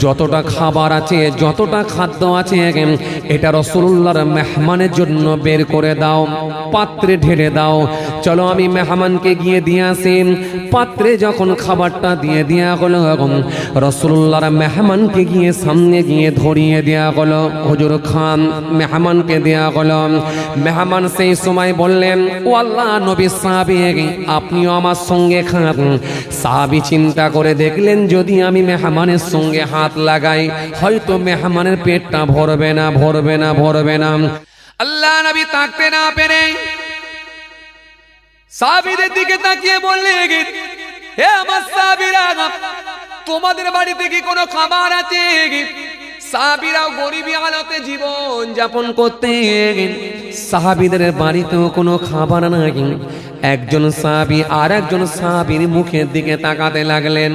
যতটা খাবার আছে, যতটা খাদ্য আছে, এটা রাসূলুল্লাহর মেহমানের জন্য বের করে দাও, পাত্রে ঢেলে দাও। চলো আমি মেহমানকে গিয়ে দিয়ে আসি। পাত্রে যখন খাবারটা দিয়ে দেওয়া হলো, রাসূলুল্লাহর মেহমানকে গিয়ে সামনে গিয়ে ধরিয়ে দেওয়া হলো। হুজুর খান, মেহমানকে দেওয়া হলো। মেহমান সেই সময় বললেন, ও আল্লাহ নবী সাহাবী, আপনিও আমার সঙ্গে খান। সাহাবী চিন্তা করে দেখলেন, যদি আমি মেহমানের সঙ্গে হাত লাগাই হয়তো মেহমানের পেটটা ভরবে না, ভরবে না, ভরবে না। আল্লাহ নবী তাকতে না পেরে সাহাবীদের দিকে তাকিয়ে বললেন, হে আমার সাহাবীরা, তোমাদের বাড়িতে কি কোনো খাবার আছে? সাহাবীরাও গরিবী হালতে জীবন যাপন করতেন, সাহাবীদের বাড়িতেও কোনো খাবার নাই। একজন সাহাবী আর একজন সাহাবীর মুখের দিকে তাকাতে লাগলেন,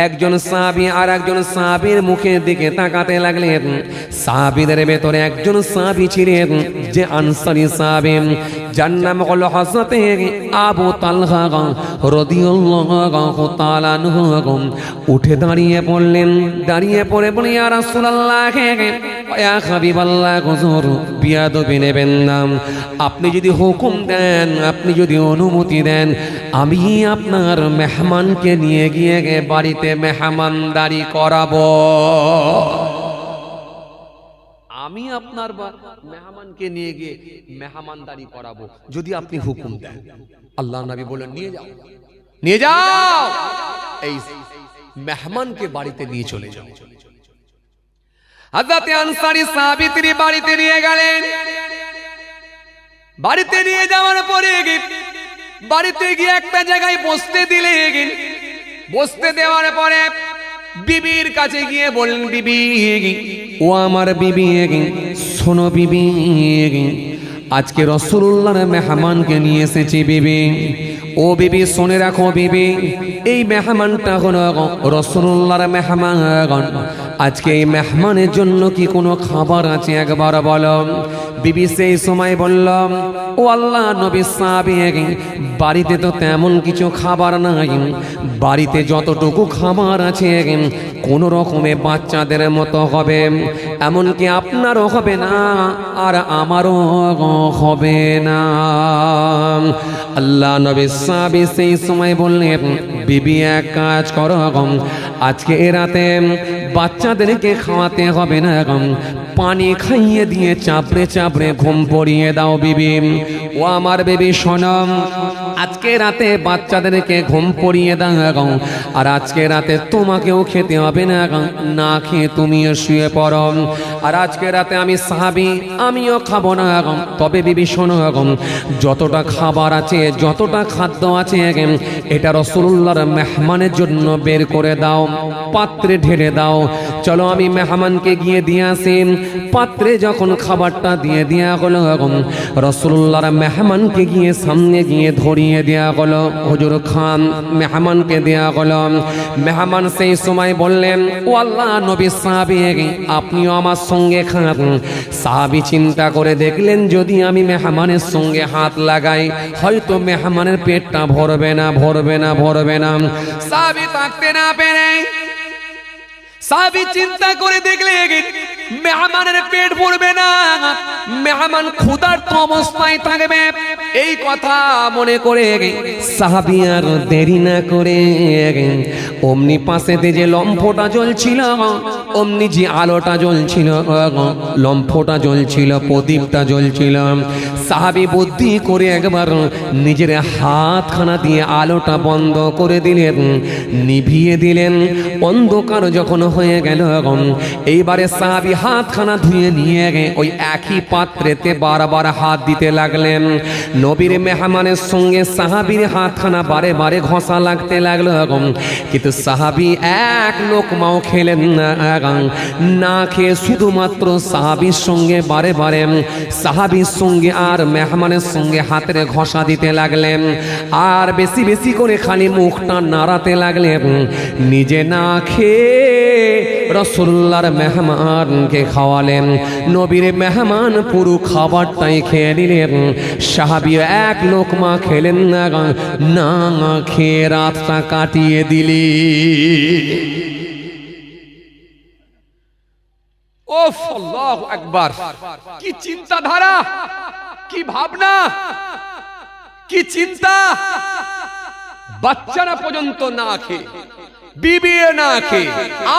একজন সাহাবী আর একজন সাহাবীর মুখের দিকে তাকাতে লাগলেন। সাহাবীদের ভেতরে একজন সাহাবী ছিলেন যে আনসারী সাহাবী, যার নাম হলো হযরত আবু তালহা রাদিয়াল্লাহু তাআলা আনহু। উঠে দাঁড়িয়ে পড়লেন, দাঁড়িয়ে পড়ে বলে, ইয়া রাসূলুল্লাহ, ইয়া হাবিবাল্লাহ, হুজুর বিয়াদবি নেবেন না। আপনি যদি হুকুম দেন, আপনি যদি অনুমতি দেন, আমি আপনার মেহমানকে নিয়ে গিয়ে বাড়িতে মেহমানদারি করাবো। আমি আপনার মেহমানকে নিয়ে গিয়ে মেহমানদারি করাবো যদি আপনি হুকুম দেন। আল্লাহর নবী বলেন, নিয়ে যাও, নিয়ে যাও, এই মেহমানকে বাড়িতে নিয়ে চলে যাও। হযরত আনসারী সাহাবী তিনি বাড়িতে নিয়ে গেলেন। বাড়িতে নিয়ে যাওয়ার পরে বাড়িতে গিয়ে একটা জায়গায় বসতে দিলেন। বসতে দেওয়ার পরে বিবির কাছে গিয়ে বললেন, বিবি, ও আমার বিবি, শোনো বিবি, আজকে রাসূলুল্লাহর মেহমানকে নিয়ে এসেছি বিবি। ও বিবি শুনে রাখো বিবি, এই মেহমানটা হলো রাসূলুল্লাহর মেহমান। আজকে এই মেহমানের জন্য কি কোনো খাবার আছে একবার বলো। বিবি সেই সময় বলল, ও আল্লাহ নবী সাহাবী, বাড়িতে তো তেমন কিছু খাবার নাই। বাড়িতে যতটুকু খাবার আছে কোন রকমে বাচ্চাদের মতো হবে, এমনকি আপনারও হবে না আর আমারও হবে না। আল্লাহ নবী সাহাবী সেই সময় বললেন, বিবি এক কাজ করো, আজকে এ রাতে বাচ্চাদেরকে খাওয়াতে হবে না, পানি খাইয়ে দিয়ে চাপড়ে চাপড়ে ঘুম পড়িয়ে দাও বিবি। ও আমার বিবি শোনো, আজকে রাতে বাচ্চাদেরকে ঘুম পড়িয়ে দাও, আর আজকে রাতে তোমাকেও খেতে হবে না, না খেয়ে তুমিও শুয়ে পড়ো। আর আজকে রাতে আমি সাহাবী, আমিও খাবো না। তবে বিবি শোনো, যতটা খাবার আছে, যতটা খাদ্য আছে, এটা রাসূলুল্লাহর মেহমানের জন্য বের করে দাও, পাত্রে ঢেলে দাও। চলো আমি মেহমানকে গিয়ে দিয়ে আসি। পাত্রে যখন খাবারটা দিয়ে দেওয়া হলো, রাসূলুল্লাহর মেহমানকে গিয়ে সামনে গিয়ে ধরিয়ে দেওয়া হলো। হুজুর খান, মেহমানকে দেওয়া হলো। মেহমান সেই সময় বললেন, ও আল্লাহ নবী সাহাবী, আপনিও আমার সঙ্গে খান। সাহাবী চিন্তা করে দেখলেন, যদি আমি মেহমানের সঙ্গে হাত লাগাই হয়তো মেহমানের পেটটা ভরবে না, ভরবে না, ভরবে না। সাহাবী থাকতে না পেরে সাহাবী চিন্তা করে দেখলেন মেহমানের পেট ভরবে না, মেহমান ক্ষুধার্ত অবস্থায় থাকবে। এই কথা মনে করে সাহাবী আর দেরি না করে অমনি পাশেতে যে লম্ফটা জ্বলছিল, অমনি যে আলোটা জ্বলছিল, লম্ফটা জ্বলছিল, প্রদীপটা জ্বলছিল, সাহাবী বুদ্ধি করে একবার নিজের হাতখানা দিয়ে আলোটা বন্ধ করে দিলেন, নিভিয়ে দিলেন। অন্ধকার যখন হয়ে গেল, এইবারে সাহাবী হাতখানা ধুয়ে নিয়ে ওই একই পাত্রেতে বারবার হাত দিতে লাগলেন। নবীর মেহমানের সঙ্গে সাহাবীর হাতখানা বারে বারে ঘষা লাগতে লাগলো, কিন্তু সাহাবী এক লোকমাও খেলেন না। না খেয়ে শুধুমাত্র সাহাবীর সঙ্গে বারে বারে সাহাবীর সঙ্গে আর মেহমানের সঙ্গে হাতের ঘষা দিতে লাগলেন, আর বেশি বেশি করে খালি মুখটা নাড়াতে লাগলেন। নিজে না খেয়ে রাসূলুল্লাহর মেহমানকে খাওয়ালেন। নবীর মেহমান পুরো খাবারটাই খেয়ে নিলেন, সাহাবী এক লোকমা খেলেন না, না খেয়ে রাতটা কাটিয়ে দিলি। ওফ, আল্লাহু আকবার! কি চিন্তাধারা, কি ভাবনা, কি চিন্তা! বাচ্চারা পর্যন্ত না খেয়ে, বিবিও না খেয়ে,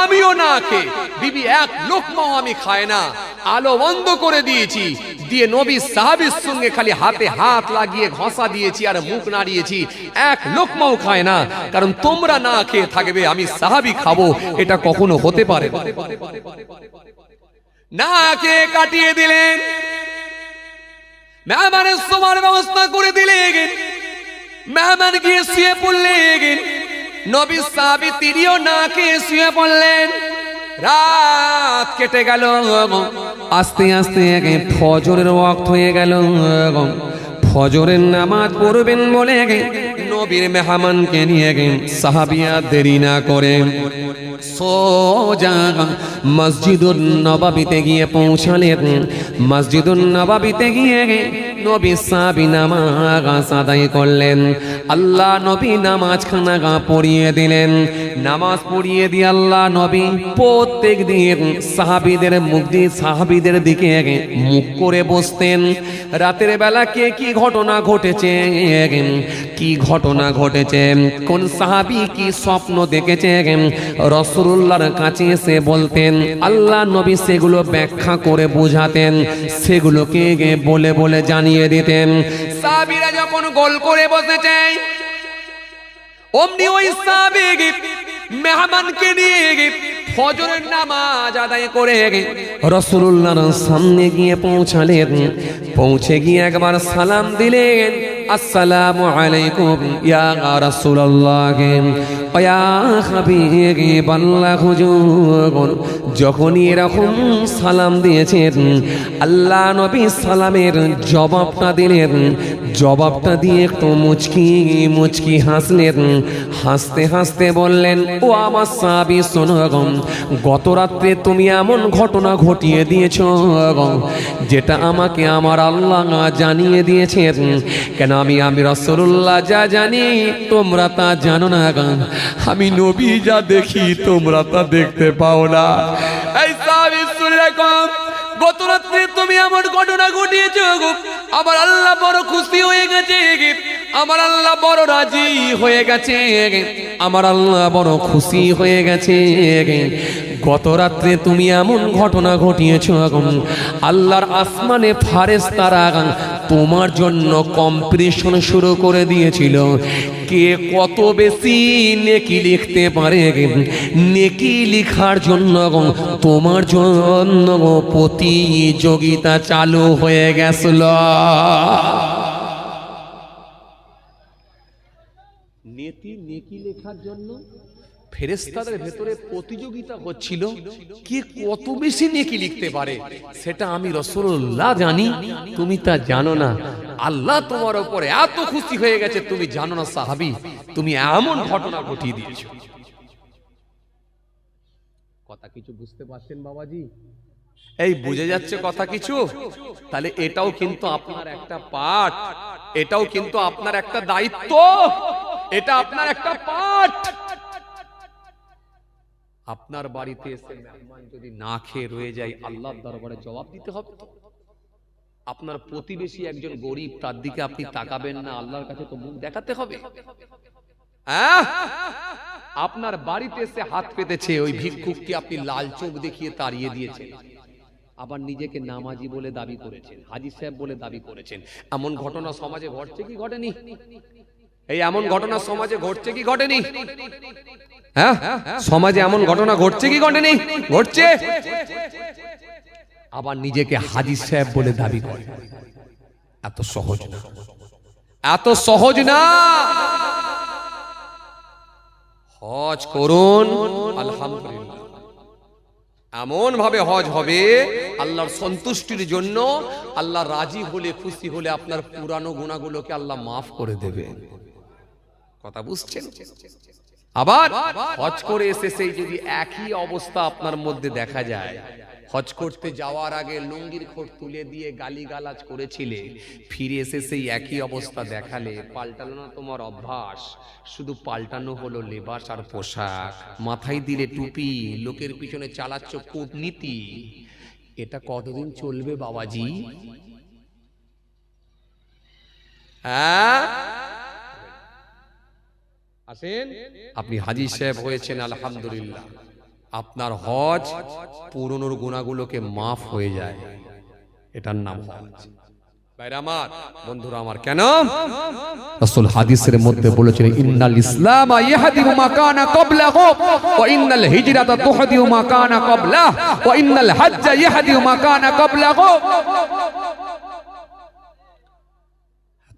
আমিও না খেয়ে, বিবি এক লোকমাও আমি খায় না, আলো বন্ধ করে দিয়েছি, দিয়ে নবী সাহাবীর সঙ্গে খালি হাতে হাত লাগিয়ে ঘষা দিয়েছি আর মুখ নাড়িয়েছি, এক লোকমাও খায় না। কারণ তোমরা না খেয়ে থাকবে, আমি সাহাবী খাবো, এটা কখনো হতে পারে না। খেয়ে কাটিয়ে দিলেন, মেহমানের শোবার ব্যবস্থা করে দিলেন, মেহমান গিয়ে শুয়ে পড়লেন, নবী সাহাবী তিনিও না খেয়ে শুয়ে পড়লেন। রাত কেটে গেল, আস্তে আস্তে ফজরের ওয়াক্ত হয়ে গেল। ফজরের নামাজ পড়বেন বলে নবীর মেহমানকে নিয়ে সাহাবিয়া দেরি না করে সোজা মসজিদুন নববীতে গিয়ে পৌঁছালেন। মসজিদুন নববীতে গিয়ে নবী সাহাবী নামাজ আদায় করলেন। আল্লাহ নবী নামাজ খানা পড়িয়ে দিলেন। নামাজ পড়িয়ে দিয়ে আল্লাহ নবী প্রত্যেক দিন সাহাবীদের মুখ দিয়ে সাহাবীদের দিকে মুখ করে বসতেন। রাতের বেলা কে কি ঘটনা ঘটেছে, কি ঘটনা ঘটেছে, কোন সাহাবী কি স্বপ্ন দেখেছে, রাসূলুল্লাহর কাছে এসে বলতেন। আল্লাহ নবী সেগুলো ব্যাখ্যা করে বোঝাতেন, সেগুলোকে বলে বলে জানিয়ে দিতেন। সাহাবীরা যখন গোল করে বসেছে, অমনি ওই সাহাবী মেহমানকে নিয়ে ফজরের নামাজ আদায় করে রাসূলুল্লাহর সামনে গিয়ে পৌঁছালেন। পৌঁছে গিয়ে একবার সালাম দিলেন, আসসালামু আলাইকুম ইয়া রাসূলুল্লাহ ইয়া হাবিবাল্লাহ হুজুর। যখনই এরকম সালাম দিয়েছেন, আল্লাহ নবী সালামের জবাবটা দিলেন। জবাবটা দিয়ে একটু মুচকি মুচকি হাসলেন। হাসতে হাসতে বললেন, ও আমার সাহাবী শোনো, গত রাত্রে তুমি এমন ঘটনা ঘটিয়ে দিয়েছ যেটা আমাকে আমার আল্লাহ জানিয়ে দিয়েছেন। কেন আমি রাসূলুল্লাহ যা জানি তোমরা তা জানো না। আমি নবী যা দেখি তোমরা তা দেখতে পাও না। এই সাহাবী শুনে রাখো, গত রাত্রে তুমি এমন ঘটনা ঘটিয়েছ, আমার আল্লাহ বড় খুশি হয়ে গেছে, আমার আল্লাহ বড় রাজি হয়ে গেছে, আমার আল্লাহ বড় খুশি হয়ে গেছে। গত রাত্রে তুমি এমন ঘটনা ঘটিয়েছ, আল্লাহর আসমানে ফারেশতারা তোমার জন্য কম্পিটিশন শুরু করে দিয়েছিল, কে কত বেশি নেকি লিখতে পারে। নেকি লিখার জন্য তোমার জন্য প্রতিযোগিতা চালু হয়ে গেছিল। নেকি লেখার জন্য ফেরেশতাদের ভেতরে প্রতিযোগিতা হচ্ছিল, কে কত বেশি নেকি লিখতে পারে। সেটা আমি রাসূলুল্লাহ জানি, তুমি তা জানো না। আল্লাহ তোমার উপরে এত খুশি হয়ে গেছে, তুমি জানো না সাহাবী, তুমি এমন ঘটনা ঘটিয়ে দিয়েছো। কথা কিছু বুঝতে পারছেন বাবাজি? এই বুঝে যাচ্ছে কথা কিছু? তাহলে এটাও কিন্তু আপনার একটা পাঠ, এটাও কিন্তু আপনার একটা দায়িত্ব, এটা আপনার একটা পাঠ। আপনার বাড়িতে এসে মেহমান যদি না খেয়ে রয়ে যায়, আল্লাহর দরবারে জবাব দিতে হবে। আপনার প্রতিবেশী একজন গরিব, তার দিকে আপনি তাকাবেন না, আল্লাহর কাছে তো মুখ দেখাতে হবে। আপনার বাড়িতে এসে হাত পেতেছে, ওই ভিক্ষুককে আপনি লাল চোখ দেখিয়ে তাড়িয়ে দিয়েছেন, আবার নিজেকে নামাজি বলে দাবি করেছেন, হাজী সাহেব বলে দাবি করেছেন। এমন ঘটনা সমাজে ঘটছে কি ঘটেনি? এই এমন ঘটনা সমাজে ঘটছে কি ঘটেনি? হ্যাঁ, সমাজে এমন ঘটনা ঘটছে কি ঘটেনি? ঘটছে। আবার নিজেকে হাজী সাহেব বলে দাবি করে। এত সহজ না, এত সহজ না। হজ করুন, আলহামদুলিল্লাহ, এমন ভাবে হজ হবে আল্লাহর সন্তুষ্টির জন্য। আল্লাহ রাজি হলে, খুশি হলে আপনার পুরানো গুনাহগুলোকে আল্লাহ মাফ করে দেবে। কথা বুঝছেন? আবার হজ করে এসে সেই যদি একই অবস্থা আপনার মধ্যে দেখা যায়, হজ করতে যাওয়ার আগে লুঙ্গির খোঁট তুলে দিয়ে গালিগালাজ করেছিলে, ফিরে এসে সেই একই অবস্থা দেখালে, পাল্টালো না তোমার অভ্যাস, শুধু পাল্টানো হলো লেবাস আর পোশাক। মাথায় দিলে টুপি, লোকের পিছনে চালাচ্ছ কূটনীতি, এটা কতদিন চলবে বাবাজি? হ্যাঁ, আসেন, আপনি হাজী সাহেব হয়েছেন, আলহামদুলিল্লাহ। আপনার হজ পুরনোর গুনাহগুলোকে মাফ হয়ে যায়, এটার নাম হজ। ভাইরা আমার, বন্ধুরা আমার, কেন রাসূল হাদিসের মধ্যে বলেছেন, ইন্নাল ইসলামা ইয়াহদিমু মা কানা ক্বাবলাহু ওয়া ইন্নাল হিজরাতা তুহদিমু মা কানা ক্বাবলাহু ওয়া ইন্নাল হজ্জা ইয়াহদিমু মা কানা ক্বাবলাহু।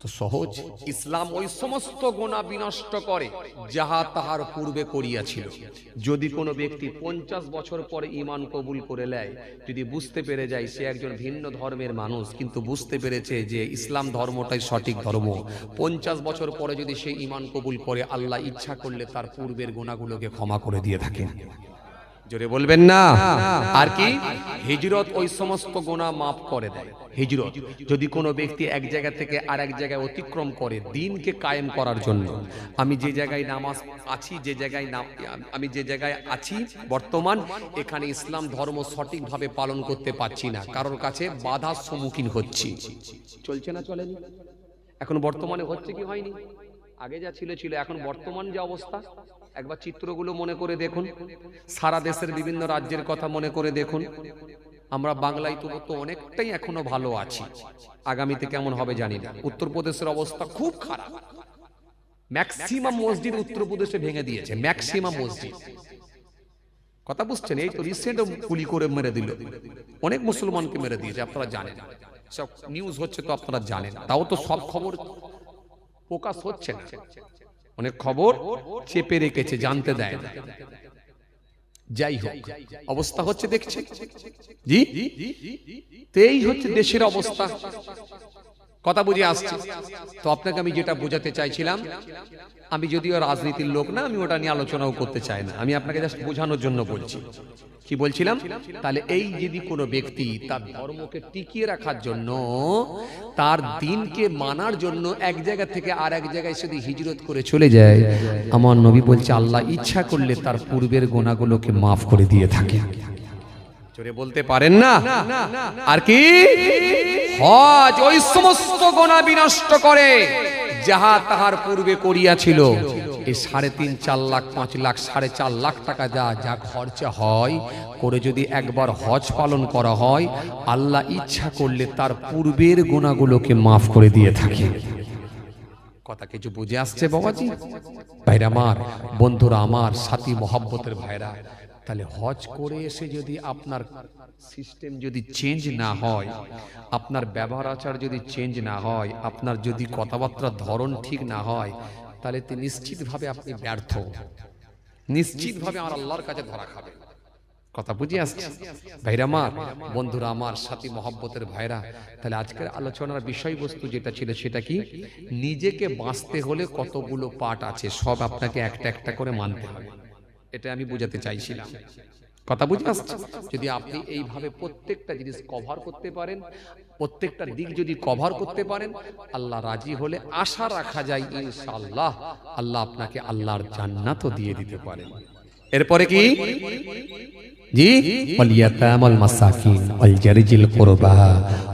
তো সহজ, ইসলাম ওই সমস্ত গুনাহ বিনষ্ট করে যাহা তাহার পূর্বে করিয়াছিল। যদি কোনো ব্যক্তি 50 বছর পরে ঈমান কবুল করে নেয়, যদি বুঝতে পেরে যায় সে একজন ভিন্ন ধর্মের মানুষ, কিন্তু বুঝতে পেরেছে যে ইসলাম ধর্মটাই সঠিক ধর্ম, 50 বছর পরে যদি সে ঈমান কবুল করে, আল্লাহ ইচ্ছা করলে তার পূর্বের গুনাহগুলোকে ক্ষমা করে দিয়ে থাকেন। জোরে বলবেন না? আর কি হিজরত ওই সমস্ত গুনাহ মাফ করে দেয়। হিজরত যদি কোনো ব্যক্তি এক জায়গা থেকে আরেক জায়গায় অতিক্রম করে দ্বীনকে কায়েম করার জন্য, আমি যে জায়গায় নামাজ আছি, আমি যে জায়গায় আছি বর্তমান, এখানে ইসলাম ধর্ম সঠিকভাবে পালন করতে পারছি না, কারোর কাছে বাধার সম্মুখীন হচ্ছি। চলছে না চলেনি? এখন বর্তমানে হচ্ছে কি হয়নি? আগে যা ছিল ছিল, এখন বর্তমান যে অবস্থা, একবার চিত্রগুলো মনে করে দেখুন, সারা দেশের বিভিন্ন রাজ্যের কথা মনে করে দেখুন। আমরা বাংলায় তো অনেকটাই এখনো ভালো আছি, আগামীতে কেমন হবে জানি না। উত্তরপ্রদেশের অবস্থা খুব খারাপ, ম্যাক্সিমাম মসজিদ উত্তরপ্রদেশে ভেঙে দিয়েছে, ম্যাক্সিমাম মসজিদ। কথা বুঝছেন? এই তো রিসেন্ট গুলি করে মেরে দিল, অনেক মুসলমানকে মেরে দিয়েছে, আপনারা জানেন, সব নিউজ হচ্ছে তো আপনারা জানেন। তাও তো সব খবর প্রকাশ হচ্ছে না, অনেক খবর চেপে রেখেছে, জানতে দেয় না। যাই হোক, অবস্থা হচ্ছে দেখছে জি, এই হচ্ছে দেশের অবস্থা। কথা বুঝে আসছে তো? আপনাকে আমি যেটা বোঝাতে চাইছিলাম, আমি যদিও রাজনীতির লোক না, আমি ওটা নিয়ে আলোচনাও করতে চাই না, আমি আপনাকে জাস্ট বোঝানোর জন্য বলছি। কি বলছিলাম? তাহলে এই যদি কোনো ব্যক্তি তার ধর্মকে টিকিয়ে রাখার জন্য, তার দ্বীনকে মানার জন্য এক জায়গা থেকে আর এক জায়গায় যদি হিজরত করে চলে যায়, আমার নবী বলছে আল্লাহ ইচ্ছা করলে তার পূর্বের গুনাহগুলোকে মাফ করে দিয়ে থাকে। জোরে বলতে পারেন না? আর কি হজ ওই সমস্ত গুনাহ বিনষ্ট করে যাহা তাহার পূর্বে করিয়াছিল। এই 3.5, 4 লাখ, 5 লাখ, 4.5 লাখ টাকা যা খরচা হয় করে যদি একবার হজ পালন করা হয়, আল্লাহ ইচ্ছা করলে তার পূর্বের গুনাহগুলোকে মাফ করে দিয়ে থাকে। কথা কিছু বুঝে আসছে বাবাজি? ভাইরা আমার, বন্ধুরা আমার, সাথী মহব্বতের ভাইরা, তাহলে হজ করে এসে যদি আপনার সিস্টেম যদি চেঞ্জ না হয়, আপনার ব্যবহার আচার যদি চেঞ্জ না হয়, আপনার যদি কথাবার্তার ধরন ঠিক না হয়, তাহলে নিশ্চিতভাবে আপনি ব্যর্থ, নিশ্চিতভাবে আমার আল্লাহর কাছে ধরা খাবে। কথা বুঝে আসছে ভাইরা আমার, বন্ধুরা আমার, সাথী মহব্বতের ভাইরা? তাহলে আজকের আলোচনার বিষয়বস্তু যেটা ছিল সেটা কি, নিজেকে বাঁচতে হলে কতগুলো পার্ট আছে, সব আপনাকে একটা একটা করে মানতে হবে, এটা আমি বোঝাতে চাইছিলাম। কথা বুঝে আসছে? যদি আপনি এইভাবে প্রত্যেকটা জিনিস কভার করতে পারেন, প্রত্যেকটা দিক যদি কভার করতে পারেন, আল্লাহ রাজি হলে আশা রাখা যায় ইনশাআল্লাহ আল্লাহ আপনাকে আল্লাহর জান্নাতও দিয়ে দিতে পারেন। এরপরে কি জি, ওয়াল ইয়াতামাল মাসাকিন ওয়াল জারিজিল কুরবা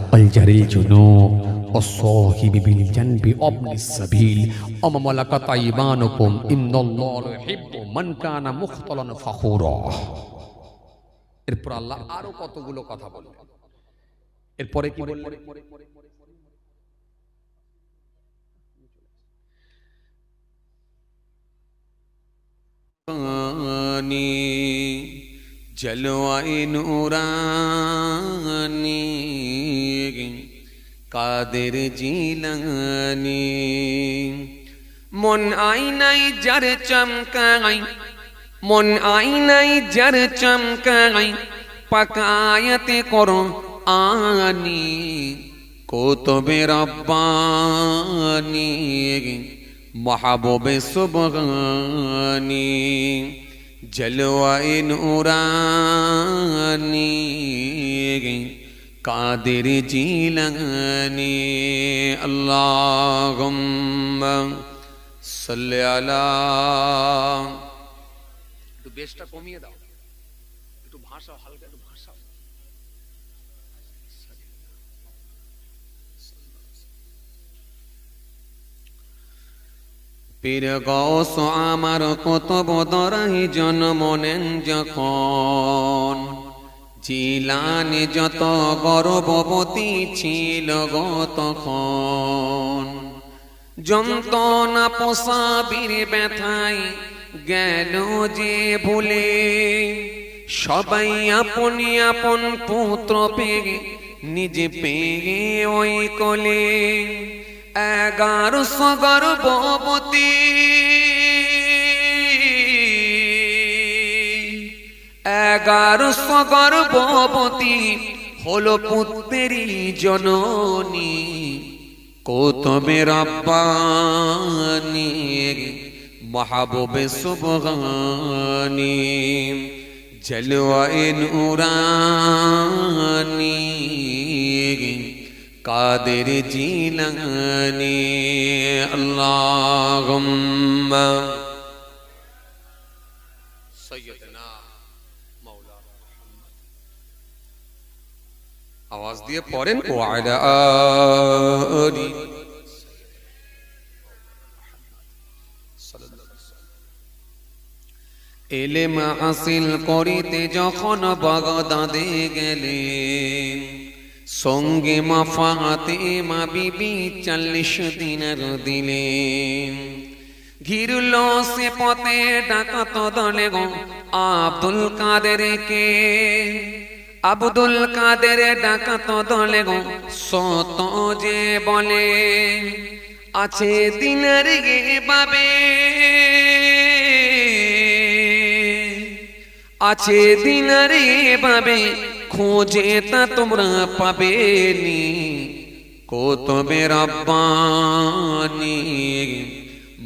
ওয়াল জারিল জুনুব ওয়াস-সাহিবি বিল জানবি ওয়াবনিস সাবিল ওয়া মা মালাকাত আইমানুকুম ইন্নাল্লাহা ইউহিব্বু মান কানা মুখতালান ফাখুরা। এরপর আল্লাহ আরো কতগুলো কথা বললেন। এরপরে কি বললেন? জলওয়ায়ে নূরানি কাদের জিলানি, মন আইনাই যার চমকাই, মন আইনাই যার চমকাই, পাকায়াতে করো আনি কুতুবে রব্বানি মাহবুবে সুবহানি জলওয়ায়ে নূরানি কাদের জিলানি। আল্লাহুম্মা সাল্লি আলা, একটু বেশটা কমিয়ে দাও, একটু ভাষা হালকা, একটু ভাষা পীর গৌস আমার কুতুব দরাই জন্ম নেন যখন, জিলানি যত গর্ভবতী ছিল গো তখন। যন্ত্রণা পোষাবির ব্যথায় গেল যে ভুলে, সবাই আপনি আপন পুত্র পেয়ে নিজে পেয়ে ওই কোলে। 1100 গর্ভবতী 1100 গর্ভবতী হলো পুত্রেরই জননী। কুতুবে রব্বানি মাহবুবে সুবহানি, জলওয়ায়ে নূরানি কাদের জিলানি। আল্লাহুম্মা সাইয়্যিদনা মাওলানা মুহাম্মদ। আওয়াজ দিয়ে পড়েন ওয়া আলা আলি। ইলম হাসিল করিতে যখন বাগদাদে গেলেন, সঙ্গে মা ফাতেমা বিবি 40 দিনার দিলেন। ঘিরল সে পথে ডাকাত দলে গো আব্দুল কাদেরকে, আব্দুল কাদের ডাকাত দলে গো সত যে বলে, আছে দিনার গে বাবে, আছে দিনারে বাবে, খোঁজে তা তোমরা পাবে নি। কুতুবে রব্বানি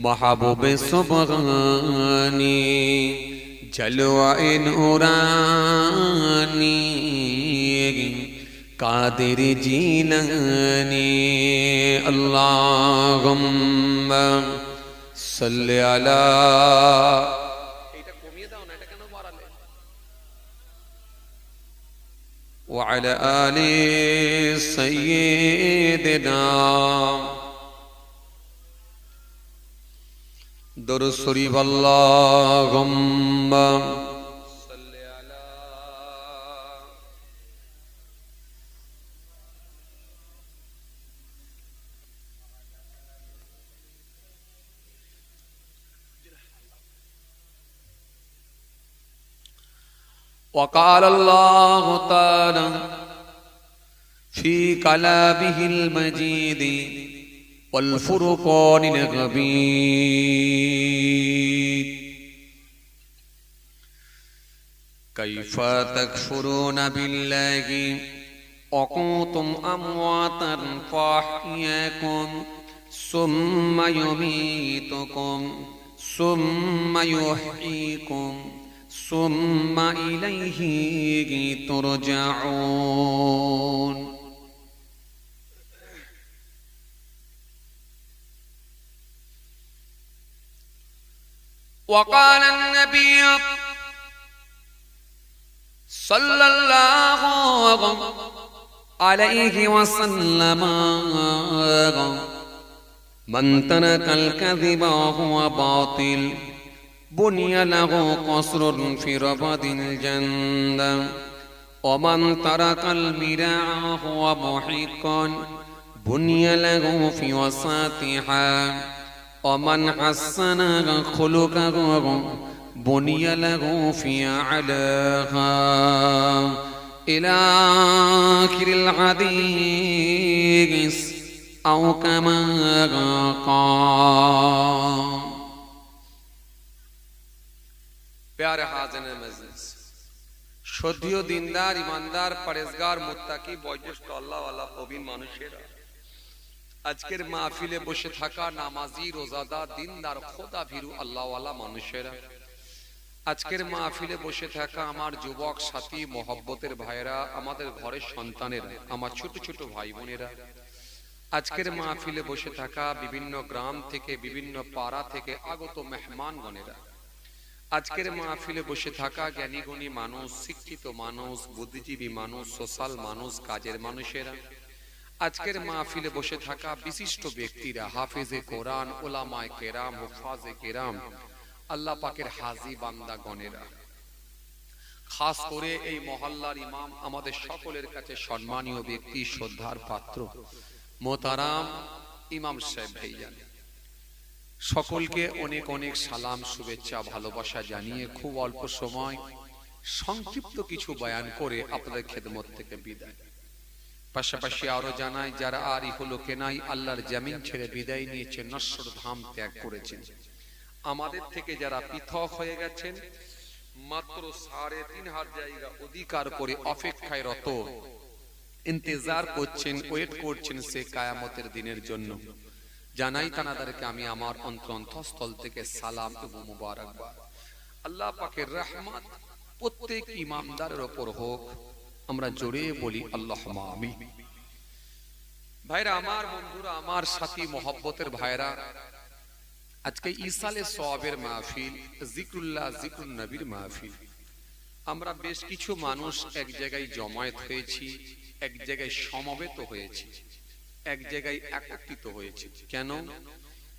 মাহবুবে সুবহানি, জলওয়ায়ে নূরানি কাদের জিলানি। আল্লাহুম্মা সাল্লি আলা। وعلى آل سيدنا درود شريف اللهم صل على وقال الله تعالى في كلامه المجيد والفرقان الحميد، كيف تكفرون بالله وكنتم أمواتا فأحياكم ثم يميتكم ثم يحييكم ثم إليه ترجعون. وقال النبي صلى الله عليه وسلم من ترك الكذب وهو باطل بني له قصر في ربض الجنة، ومن ترك المراء وهو محق بني له في وسطها، ومن حسن خلقه بني له في أعلاها. إلى آخر الحديث أو كما قال. प्यारे हाज़िर मजलिस, श्रद्धेय दिनदार ईमानदार परहेजगार मुत्ताकी বয়োজ্যেষ্ঠ আল্লাহওয়ালা প্রবীণ মানুষেরা, আজকের মাহফিলে বসে থাকা নামাজি রোজাদার দিনদার খোদা ভীরু আল্লাহওয়ালা মানুষেরা, আজকের মাহফিলে বসে থাকা আমার যুবক সাথী মহব্বতের ভাইরা, আমাদের ঘরের সন্তানেরা, আমার ছোট ছোট ভাই বোনেরা, আজকের মাহফিলে বসে থাকা বিভিন্ন গ্রাম থেকে বিভিন্ন পাড়া থেকে আগত মেহমানগণেরা, আজকের মাহফিলে বসে থাকা জ্ঞানীগুণী মানুষ, শিক্ষিত মানুষ, বুদ্ধিজীবী মানুষ, সোশ্যাল মানুষ, কাজের মানুষেরা, আজকের মাহফিলে বসে থাকা বিশিষ্ট ব্যক্তিরা, হাফেজে কোরআন, উলামায়ে কেরাম, হুফাজে কেরাম, আল্লাহ পাকের হাজী বান্দাগণেরা, খাস করে এই মহল্লার ইমাম, আমাদের সকলের কাছে সম্মানীয় ব্যক্তি, শ্রদ্ধার পাত্র মোহতারাম ইমাম সাহেব ভাইজান, সকলকে অনেক অনেক সালাম, শুভেচ্ছা, ভালোবাসা জানিয়ে খুব অল্প সময় সংক্ষিপ্ত কিছু বয়ান করে আপনাদের খেদমত থেকে বিদায়। পাশাপাশি আরো জানাই, যারা আর ইহলোকে নাই, আল্লাহর জমিন ছেড়ে বিদায় নিয়েছে, নশ্বর ধাম ত্যাগ করেছেন, আমাদের থেকে যারা পৃথক হয়ে গেছেন, মাত্র ৩.৫ জায়গা অধিকার করে অপেক্ষায় রত, ইন্তজার করছেন, ওয়েট করছেন সে কিয়ামতের দিনের জন্য, জানাই তানাদেরকে আমি আমার অন্তঃস্থল থেকে সালাম এবং মুবারকবাদ। আল্লাহ পাকের রহমত প্রত্যেক ইমানদারের উপর হোক, আমরা জোরে বলি আল্লাহুম্মা আমিন। ভাইরা আমার, বন্ধুরা আমার, সাথী মহব্বতের ভাইরা, আজকে ইসালে সওয়াবের মাহফিল, জিকরুল্লাহ, জিকরুন নবীর মাহফিল। আমরা বেশ কিছু মানুষ এক জায়গায় জমায়েত হয়েছি, এক জায়গায় সমবেত হয়েছি, এক জায়গায় একত্রিত হয়েছি। কেন?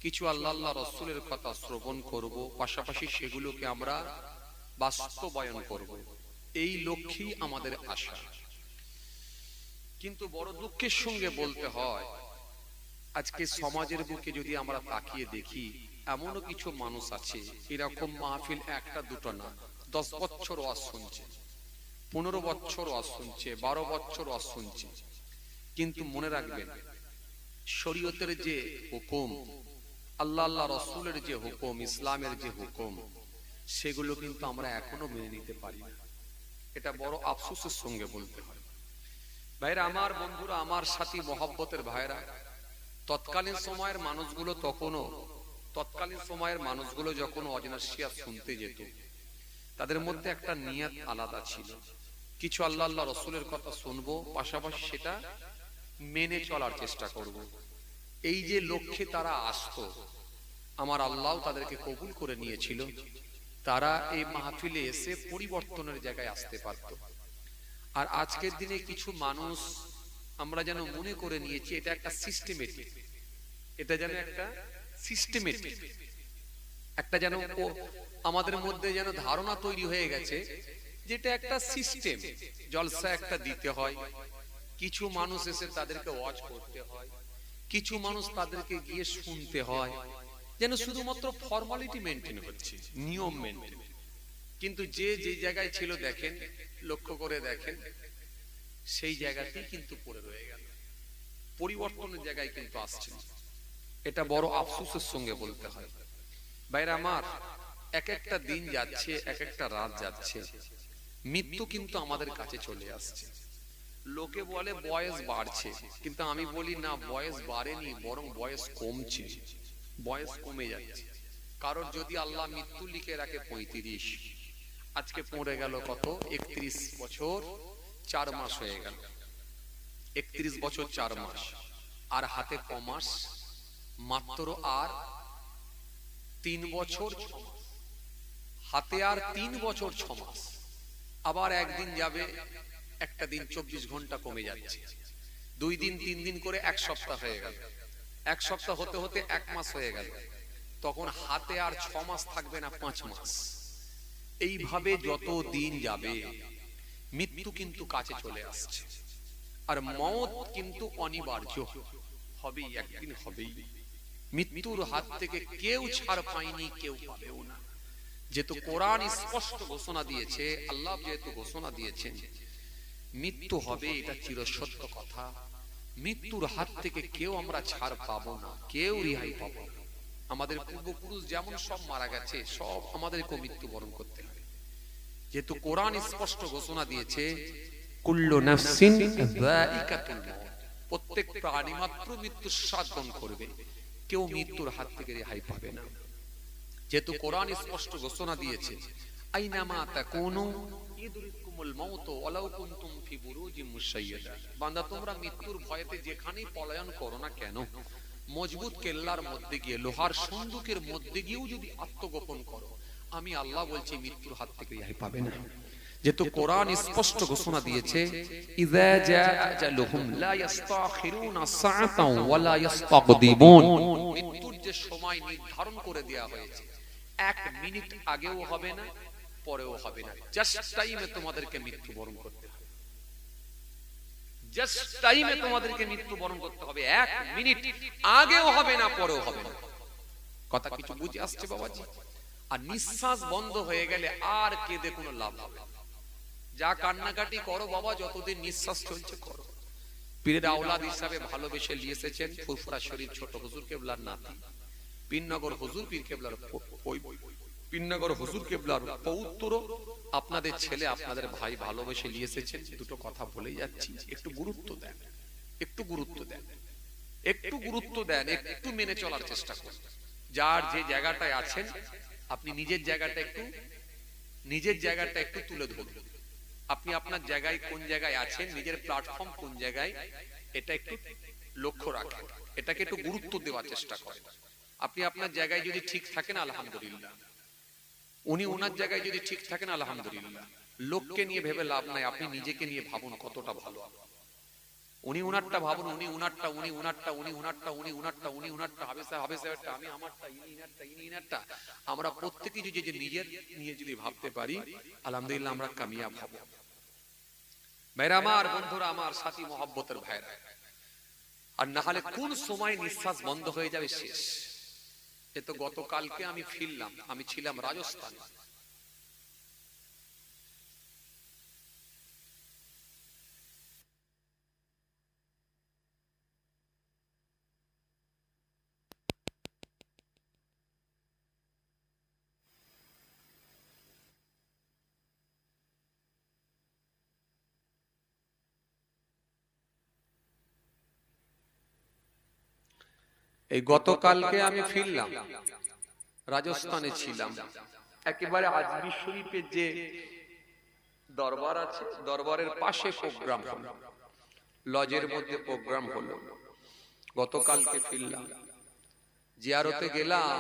কিছু আল্লাহ রাসূলের কথা শ্রবণ করব, পাশাপাশি সেগুলোকে আমরা বাস্তবায়ন করব, এই লক্ষ্যেই আমাদের আশা। কিন্তু বড় দুঃখের সঙ্গে বলতে হয়, আজকে সমাজের বুকে যদি আমরা তাকিয়ে দেখি, এমনও কিছু মানুষ আছে এরকম মাহফিল একটা দুটো না, 10 বছর ওয়াজ শুনছে, 15 বছর ওয়াজ শুনছে, 12 বছর ওয়াজ শুনছে, কিন্তু মনে রাখবেন শরীয়তের যে হুকুম, আল্লাহ রাসূলের যে হুকুম, ইসলামের যে হুকুম, সেগুলো কিন্তু আমরা এখনো মেনে নিতে পারি না। এটা বড় আফসোসের সঙ্গে বলতে হয়। ভাইরা আমার, বন্ধুরা আমার, সাথী মহব্বতের ভাইরা, তৎকালীন সময়ের মানুষগুলো যখন অজনাশিয়া শুনতে যেত, তাদের মধ্যে একটা নিয়ত আলাদা ছিল, কিছু আল্লাহ রাসূলের কথা শুনবো, পাশাপাশি সেটা মেনে চলার চেষ্টা করব। এই যে লক্ষ্যে তারা আসতো, আমার আল্লাহ তাদেরকে কবুল করে নিয়েছিল, তারা এই মাহফিলে এসে পরিবর্তনের জায়গায় আসতে পারত। আর আজকের দিনে কিছু মানুষ আমরা যেন মনে করে নিয়েছি এটা একটা সিস্টেমেটিক, এটা যেন একটা সিস্টেমেটিক, একটা যেন আমাদের মধ্যে যেন ধারণা তৈরি হয়ে গেছে যেটা একটা সিস্টেম, জলসা একটা দিতে হয়, কিছু মানুষ এসে তাদেরকে ওয়াজ করতে হয়, কিছু মানুষ তাদেরকে গিয়ে শুনতে হয়, যেন শুধুমাত্র ফর্মালিটি মেনটেন হচ্ছে, নিয়ম মেনটেন। কিন্তু যে যে জায়গায় ছিল দেখেন, লক্ষ্য করে দেখেন, সেই জায়গাতেই কিন্তু পড়ে রয়ে গেল, পরিবর্তনের জায়গায় কিন্তু আসছে। এটা বড় আফসোসের সঙ্গে বলতে হয়। ভাইরা আমার, এক একটা দিন যাচ্ছে, এক একটা রাত যাচ্ছে, মৃত্যু কিন্তু আমাদের কাছে চলে আসছে। লোকে বলে বয়স বাড়ছে, কিন্তু আমি বলি না, বয়স বাড়েনি, বরং বয়স কমছে, বয়স কমে যাচ্ছে। কারণ যদি আল্লাহ মৃত্যু লিখে রাখে 35, আজকে পড়ে গেল কত? 31 বছর 4 মাস হয়ে গেল, 31 বছর 4 মাস, আর হাতে কমাস মাত্র আর 3 বছর 6 মাস, হাতে আর 3 বছর 6 মাস। আবার একদিন যাবে, একটা দিন 24 ঘন্টা কমে যাচ্ছে, 2 দিন 3 দিন করে 1 সপ্তাহ হয়ে গেল, 1 সপ্তাহ হতে হতে 1 মাস হয়ে গেল, তখন হাতে আর 6 মাস থাকবে না, 5 মাস। এইভাবে যত দিন যাবে মৃত্যু কিন্তু কাছে চলে আসছে, আর মওত কিন্তু অনিবার্য হবেই, একদিন হবেই। মৃত্যুর হাত থেকে কেউ ছাড় পায়নি, কেউ পাবেও না। যেহেতু কোরআন স্পষ্ট ঘোষণা দিয়েছে, আল্লাহ যেহেতু ঘোষণা দিয়েছেন মৃত্যু হবে, এটা চিরসত্য কথা। মৃত্যুর হাত থেকে কেউ আমরা ছাড় পাবো না, কেউ রেহাই পাবো না। আমাদের পূর্বপুরুষ যেমন সব মারা গেছে, সব আমাদেরকে মৃত্যুবরণ করতে হবে। যেহেতু কোরআন স্পষ্ট ঘোষণা দিয়েছে কুল্লু নাফসিন যায়িকাতুল মউত, প্রত্যেক প্রাণী মাত্র মৃত্যুর স্বাদ গ্রহণ করবে, কেউ মৃত্যুর হাত থেকে রেহাই পাবে না। যেহেতু কোরআন স্পষ্ট ঘোষণা দিয়েছে আইনামা তাকুনু ইদরিকুমুল মাউত ওয়ালাউ কুনতুম ফি বুরুজিম মুশাইয়াদা, বান্দা তোমরা মৃত্যুর ভয়তে যেখানেই পলায়ন করো না কেন, মজবুত কেল্লার মধ্যে গিয়ে, লোহার সন্দুকের মধ্যে গিয়েও যদি আত্মগোপন করো, আমি আল্লাহ বলছি মৃত্যুর হাত থেকে রেহাই পাবে না। যেহেতু কোরআন স্পষ্ট ঘোষণা দিয়েছে ইযা জাআ আজালুহুম লা ইস্তাখিরুনা সাআতাও ওয়া লা ইস্তাকদিমুন, মৃত্যুর যে সময় নির্ধারণ করে দেয়া হয়েছে 1 মিনিট আগেও হবে না পরেও হবে না, জাস্ট টাইমে তোমাদেরকে মৃত্যুবরণ করতে হবে, জাস্ট টাইমে তোমাদেরকে মৃত্যুবরণ করতে হবে, 1 মিনিট আগেও হবে না পরেও হবে না। কথা কিছু বুঝে আসছে বাবাজি? আর নিঃশ্বাস বন্ধ হয়ে গেলে আর কেঁদে কোনো লাভ হবে না। যা কান্নাকাটি করো বাবা, যতদিন নিঃশ্বাস চলছে করো। পীরের আওলাদ হিসাবে ভালোবেসে নিয়ে এসেছেন ফুরফুরা শরীফ ছোট হুজুর কেবলার নাতি, পীরনগর হুজুর পীর কেবলার পীরনগর হুজুর কেবলার পৌত্র, আপনাদের ছেলে আপনাদের ভাই ভালোবেসে নিয়ে এসেছেন। দুটো কথা বলে যাচ্ছি, একটু গুরুত্ব দেন, একটু গুরুত্ব দেন, একটু গুরুত্ব দেন, একটু মেনে চলার চেষ্টা করুন। যার যে জায়গাটায় আছেন আপনি নিজের জায়গাটা একটু তুলে ধরুন। আপনি আপনার জায়গায় কোন জায়গায় আছেন, নিজের প্ল্যাটফর্ম কোন জায়গায়, এটা একটু লক্ষ্য রাখেন, এটাকে একটু গুরুত্ব দেওয়ার চেষ্টা করেন। আপনি আপনার জায়গায় যদি ঠিক থাকেন আলহামদুলিল্লাহ, উনি ওনার জায়গায় যদি ঠিক থাকেন আলহামদুলিল্লাহ। লোককে নিয়ে ভেবে লাভ নাই, আপনি নিজেকে নিয়ে ভাবুন কতটা ভালো। উনি উনারটা ভাবুন, উনি উনারটা, উনি উনারটা, উনি উনারটা, উনি উনারটা, উনি উনারটা, হাবেসারটা, আমি আমারটা, ইনি ইনারটা, ইনি ইনারটা। আমরা প্রত্যেকে যদি নিজের নিয়ে যদি ভাবতে পারি আলহামদুলিল্লাহ আমরা কামিয়াব হব। ভাইরা আমার, বন্ধুরা আমার, সাথী মহব্বতের ভাইরা, আর না হলে কোন সময় নিঃশ্বাস বন্ধ হয়ে যাবে শেষ। এ তো গতকালকে আমি ফিরলাম, আমি ছিলাম রাজস্থানে। এই গতকালকে আমি ফিরলাম, রাজস্থানে ছিলাম। একেবারে আজমির শরীফের যে দরবার আছে, দরবারের পাশে প্রোগ্রাম হলো, লজের মধ্যে প্রোগ্রাম হলো। গতকালকে ফিরলাম, জিয়ারতে গেলাম,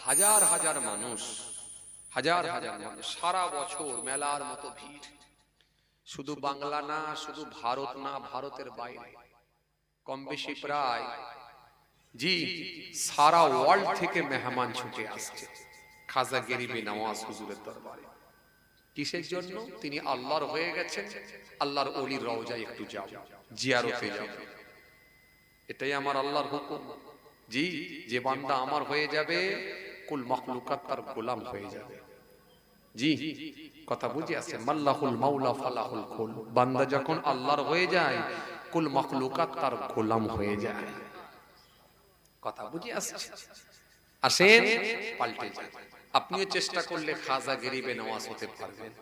হাজার হাজার মানুষ, হাজার হাজার মানুষ, সারা বছর মেলার মতো ভিড়। শুধু বাংলা না, শুধু ভারত না, ভারতের বাইরে কম বেশি প্রায় সারা ওয়ার্ল্ড থেকে মেহমান ছুটে আসছে খাজা গরিবে নওয়াজ হুজুরের দরবারে। কিসের জন্য? তিনি আল্লাহর হয়ে গেছেন, আল্লাহর ওলির রওজায় একটু যাও, জিয়ারতে যাও। এটাই আমার আল্লাহর হুকুম। যে বান্দা আমার হয়ে যাবে কুল মাখলুকাত তার গোলাম হয়ে যাবে। কথা বুঝে আছে? মাল্লাহুল মাওলা ফালাহুল কুল। বান্দা যখন আল্লাহর হয়ে যায় কুল মাখলুকাত তার গোলাম হয়ে যায়। কথা বুঝে আসছে? আসেন পাল্টে যান। আপনিও চেষ্টা করলে খাজা গরিবে নওয়াজ হতে পারবেন,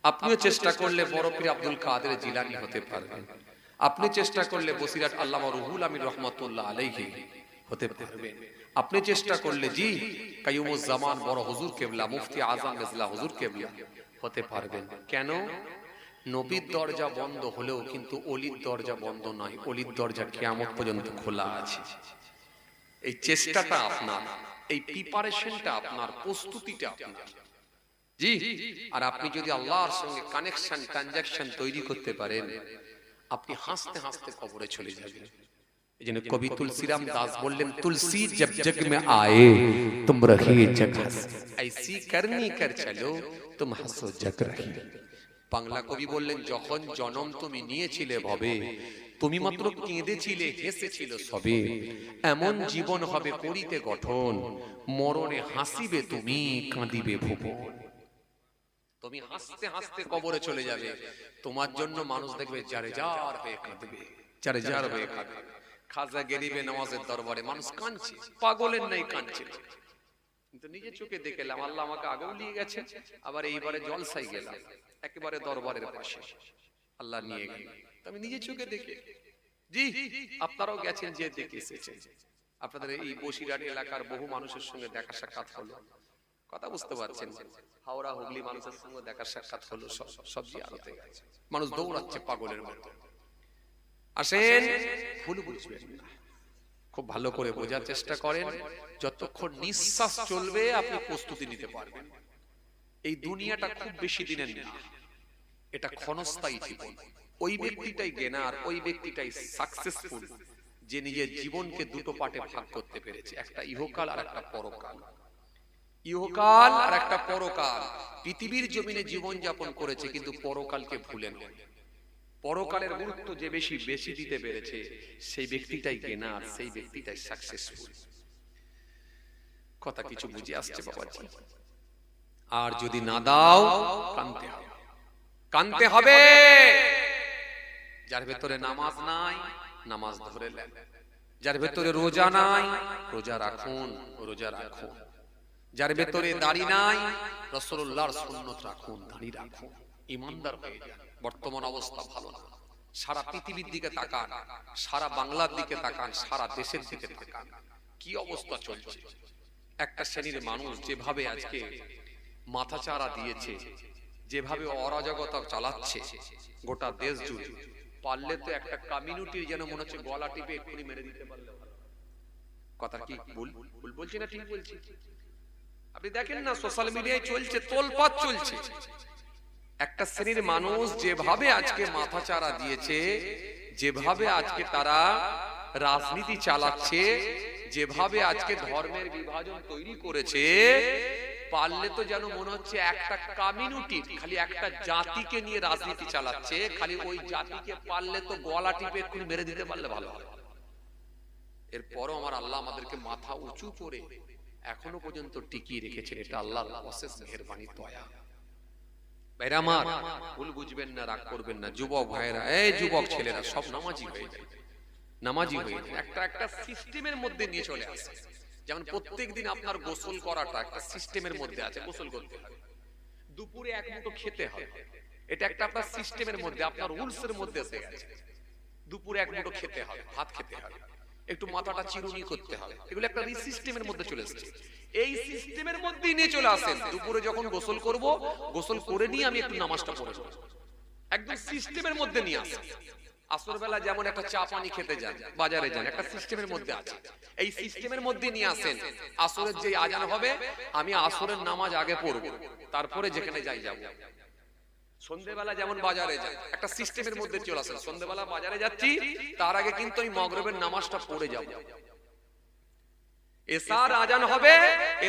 আপনিও চেষ্টা করলে বড় পীর আব্দুল কাদের জিলানী হতে পারবেন, আপনি চেষ্টা করলে বসিরাট আল্লামা রুহুল আমিন রহমাতুল্লাহ আলাইহি হতে পারবেন, আপনি চেষ্টা করলে কাইয়ুমুজ জামান বড় হুজুর কেবলা মুফতি আজম মিজলা হুজুর কেবলা হতে পারবেন। কেন? নবীর দরজা বন্ধ হলেও কিন্তু অলির দরজা বন্ধ নয়, অলির দরজা কিয়ামত পর্যন্ত খোলা আছে। এই চেষ্টাটা আপনার, এই প্রিপারেশনটা আপনার, প্রস্তুতিটা আপনার। আর আপনি যদি আল্লাহর সঙ্গে কানেকশন, ট্রানজাকশন তৈরি করতে পারেন, আপনি হাসতে হাসতে কবরে চলে যাবেন। এইজন্য কবি তুলসীরাম দাস বললেন, তুলসী জব জগ মে আয়ে তুম রহে জগ হাস, ऐसी करनी कर चलो तुम हंसो जग रही। বাংলা কবি বললেন, যখন জন্ম তুমি নিয়েছিলে ভবে, তুমি মাত্র কেঁদেছিলে হেসেছিল সবে, এমন জীবন হবে করিতে গঠন, মরণে হাসিবে তুমি কাঁদিবে ভুবন। তুমি হাসতে হাসতে কবরে চলে যাবে, তোমার জন্য মানুষ দেখবে যারে যার হয়ে কাঁদবে, যারে যার হয়ে কাঁদবে। খাজা গরিবে নওয়াজের দরবারে মানুষ কাঁদছে, পাগলের নাই কাঁদছে, কিন্তু নিজে চোখে দেখলাম আল্লাহ আমাকে আগেও নিয়ে গেছে, আবার এইবারে জলসাই গেলাম, একেবারে দরবারের পাশে আল্লাহ নিয়ে গেল, আমি নিজে চোখে দেখে। আপনারাও গেছেন, যে দেখে এসেছেন। আপনাদের এই বসিরহাট এলাকার বহু মানুষের সঙ্গে দেখা সাক্ষাৎ হলো, কথা বুঝতে পারছেন? হাওড়া হুগলি মানুষের সঙ্গে দেখা সাক্ষাৎ হলো, সব জিয়ারতে গেছে, মানুষ দৌড়াচ্ছে পাগলের মতো। আসেন, ভুল বুঝবেন না, খুব ভালো করে বোঝার চেষ্টা করেন। যতক্ষণ নিঃশ্বাস চলবে আপনি প্রস্তুতি নিতে পারবেন। এই দুনিয়াটা খুব বেশি দিনের না, এটা ক্ষণস্থায়ী জীবন। ওই ব্যক্তিটাই জ্ঞানার, ওই ব্যক্তিটাই সাকসেসফুল যে নিজের জীবনকে দুটো পার্টে ভাগ করতে পেরেছে, একটা ইহকাল আর একটা পরকাল। ইহকাল আর একটা পরকাল। পৃথিবীর জমিনে জীবন যাপন করেছে কিন্তু পরকালকে ভুলেন। পরকালের গুরুত্ব যে বেশি বেশি দিতে পেরেছে সেই ব্যক্তিটাই জ্ঞানার, সেই ব্যক্তিটাই সাকসেসফুল। কথা কিছু বুঝে আসছে বাবাজি? আর যদি না দাও কানতে হবে, কানতে হবে। যার ভেতরে নামাজ নাই নামাজ ধরে নেন, যার ভেতরে রোজা নাই রোজা রাখুন, রোজা রাখুন। যার ভেতরে দাড়ি নাই রাসূলুল্লাহর সুন্নাত রাখুন, দাড়ি রাখুন, ঈমানদার হয়ে যান। বর্তমান অবস্থা ভালো না। সারা পৃথিবীর দিকে তাকান, সারা বাংলার দিকে তাকান, সারা দেশের দিকে তাকান, কি অবস্থা চলছে। একটা শ্রেণীর মানুষ যেভাবে আজকে মাথাচাড়া দিয়েছে, যেভাবে অরাজকতা চালাচ্ছে গোটা দেশ জুড়ে, পারলে তো একটা কমিউনিটির যেন মনে হচ্ছে গলা টিপে এক্ষুনি মেরে দিতে পারলে। কথা কি ভুল বলছি না ঠিক বলছি? আপনি দেখেন না সোশ্যাল মিডিয়ায় চলছে, তোলপাড় চলছে। একটা শ্রেণীর মানুষ যেভাবে আজকে মাথাচাড়া দিয়েছে, যেভাবে আজকে তারা রাজনীতি চালাচ্ছে, যেভাবে আজকে ধর্মের বিভাজন তৈরি করেছে, পারলে তো যেন মনে হচ্ছে একটা কমিউনিটি, খালি একটা জাতিকে নিয়ে রাজনীতি চালাচ্ছে। খালি ওই জাতিকে পারলে তো গলা টিপে একটু মেরে দিতে পারলে ভালো হয়। এরপরও আমার আল্লাহ আমাদেরকে মাথা উঁচু করে এখনো পর্যন্ত টিকিয়ে রেখেছেন। এটা আল্লাহর অশেষ মেহেরবানি, দয়া। ভাইরা আমার, ভুল বুঝবেন না, রাগ করবেন না। যুবক ভাইরা, এই যুবক ছেলেরা সব নামাজি হয়ে যায়, নামাজি হয়ে যায়। একটা সিস্টেমের মধ্যে নিয়ে চলে আসে। যেমন প্রত্যেকদিন আপনার গোসল করাটা একটা সিস্টেমের মধ্যে আছে, গোসল করতে হবে, দুপুরে এক মুঠো খেতে হবে, এটা একটা আপনার সিস্টেমের মধ্যে, আপনার রুলস এর মধ্যে এসে গেছে। দুপুরে এক মুঠো খেতে হবে, ভাত খেতে হবে, একটু মাথাটা চিরুনি করতে হবে, এগুলো একটা সিস্টেমের মধ্যে চলে এসেছে। এই সিস্টেমের মধ্যেই নিয়ে চলে আসেন। দুপুরে যখন গোসল করব, গোসল করে নিয়ে আমি একটু নামাজটা পড়ে নেব, একদম সিস্টেমের মধ্যে নিয়ে আসেন। আসর বেলা যেমন একটা চা পানি খেতে যান, বাজারে যান, একটা সিস্টেমের মধ্যে আছে। এই সিস্টেমের মধ্যে নিয়ে আসেন। আসরের যে আজান হবে আমি আসরের নামাজ আগে পড়ব, তারপরে যেখানে যাই যাব। সন্ধ্যেবেলা যেমন বাজারে যাই, একটা সিস্টেমের মধ্যে চলে আসেন। সন্ধ্যেবেলা বাজারে যাচ্ছি, তার আগে কিন্তু আমি মাগরিবের নামাজটা পড়ে যাব। এশার আজান হবে,